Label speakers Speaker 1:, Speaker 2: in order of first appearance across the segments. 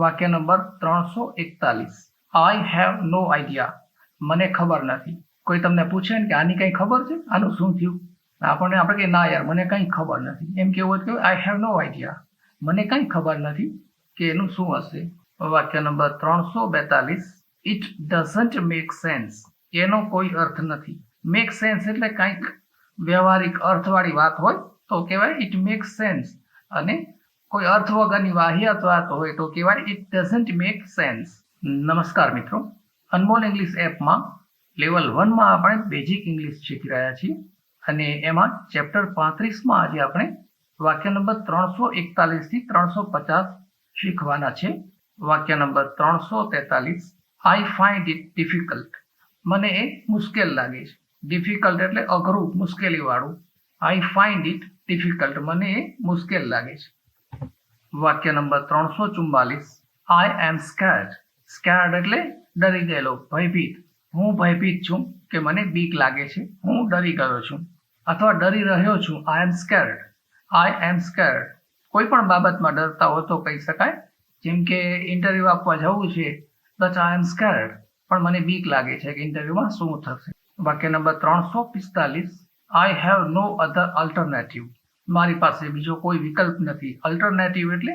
Speaker 1: વાક્ય number 341. I have no idea. મને ખબર નથી. કોઈ તમને પૂછે ને કે આની કંઈ ખબર છે, આનું શું થયું, આપણે કે ના યાર મને કંઈ ખબર નથી, એમ કેવું હોય કે આઈ હેવ નો આઈડિયા, મને કંઈ ખબર નથી કે એનું શું હશે. વાક્ય number 342. It doesn't make sense. એનો કોઈ અર્થ નથી. મેક સેન્સ એટલે કંઈક વ્યવહારિક અર્થવાળી વાત હોય તો કહેવાય ઇટ મેક સેન્સ, અને કોઈ અર્થ વગરની વાહિયાત વાત હોય તો કહેવાય ઇટ ડઝન્ટ મેક સેન્સ. નમસ્કાર મિત્રો, અનમોલ ઇંગ્લિશ એપમાં લેવલ 1માં આપણે બેઝિક ઇંગ્લિશ શીખી રહ્યા છીએ, અને એમાં ચેપ્ટર 35માં આજે આપણે વાક્ય નંબર 341 થી 350 શીખવાના છે. વાક્ય number 343. I find it difficult. મને એ મુશ્કેલ લાગે છે. ડિફિકલ્ટ એટલે અઘરું, મુશ્કેલી વાળું. આઈ ફાઇન્ડ ઇટ ડિફિકલ્ટ, મને એ મુશ્કેલ લાગે છે. વાક્ય નંબર 344. આઈ એમ સ્કેર્ડ. સ્કેર્ડ એટલે ડરી ગયેલો, ભયભીત. હું ભયભીત છું કે મને બીક લાગે છે, હું ડરી ગયો છું અથવા ડરી રહ્યો છું. આઈ એમ સ્કેર્ડ. આઈ એમ સ્કેર્ડ. કોઈ પણ બાબતમાં ડરતા હો તો કહી શકાય. જેમ કે ઇન્ટરવ્યુ આપવા જવું છે તો આઈ એમ સ્કેર્ડ, પણ મને બીક લાગે છે કે ઇન્ટરવ્યુમાં શું થશે. વાક્ય number 345. I have no other alternative. મારી પાસે બીજો કોઈ વિકલ્પ નથી. અલ્ટરનેટિવ એટલે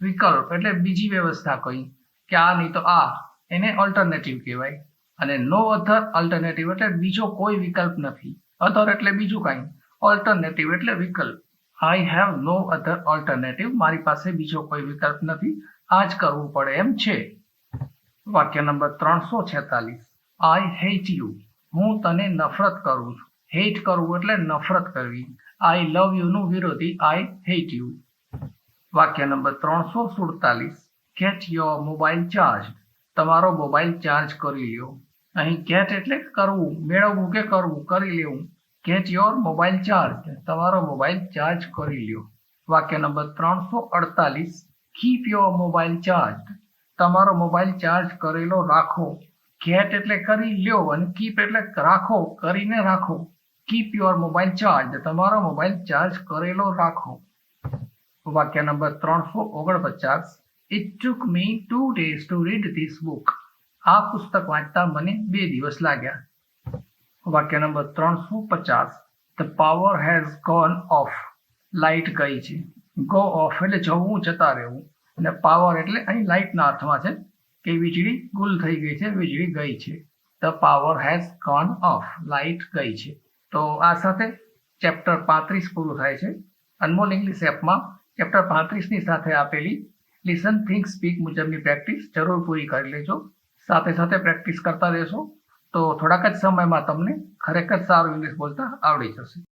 Speaker 1: વિકલ્પ, એટલે બીજી વ્યવસ્થા કઈ, કે આ નહીં તો આ, એને ઓલ્ટરનેટિવ કહેવાય. અને નો અધર અલ્ટરનેટિવ એટલે બીજો કોઈ વિકલ્પ નથી. અધર એટલે બીજું કાંઈ, ઓલ્ટરનેટિવ એટલે વિકલ્પ. આઈ હેવ નો અધર ઓલ્ટરનેટિવ, મારી પાસે બીજો કોઈ વિકલ્પ નથી, આ જ કરવું પડે એમ છે. વાક્ય નંબર 346. I hate you. હું તને નફરત કરું છું. હેટ કરવું એટલે નફરત કરવી. આઈ લવ યુ નું વિરોધી આઈ હેટ યુ. વાક્ય number 347. Get your mobile charge. તમારો મોબાઈલ ચાર્જ કરી લ્યો. અહીં ગેટ એટલે કરવું, મેળવવું કે કરવું, કરી લેવું. ગેટ યોર મોબાઈલ ચાર્જ, તમારો મોબાઈલ ચાર્જ કરી લ્યો. વાક્ય number 348. Keep your mobile charge. તમારો મોબાઈલ ચાર્જ કરેલો રાખો. ગેટ એટલે કરી લ્યો અને કીપ એટલે રાખો, કરીને રાખો. કીપ યોર મોબાઈલ ચાર્જ, તમારો મોબાઈલ ચાર્જ કરેલો રાખો. વાક્ય number 349. It took me 2 days to read this book. આ પુસ્તક વાંચતા મને 2 દિવસ લાગ્યા. વાક્ય number 350. The power has gone off. Light ગઈ છે. ગો ઓફ એટલે જવું, જતા રહેવું, અને પાવર એટલે અહીં લાઇટના અર્થમાં છે કે વીજળી ગુલ થઈ ગઈ છે, વીજળી ગઈ છે. The power has gone off. Light ગઈ છે. તો આ સાથે ચેપ્ટર 35 પૂરું થાય છે. અનમોલ ઇંગ્લિશ એપમાં ચેપ્ટર 35ની સાથે આપેલી લિસન, થિંક, સ્પીક મુજબની પ્રેક્ટિસ જરૂર પૂરી કરી લેજો. સાથે સાથે પ્રેક્ટિસ કરતા રહેશો તો થોડાક જ સમયમાં તમને ખરેખર સારું ઇંગ્લિશ બોલતા આવડી જશે.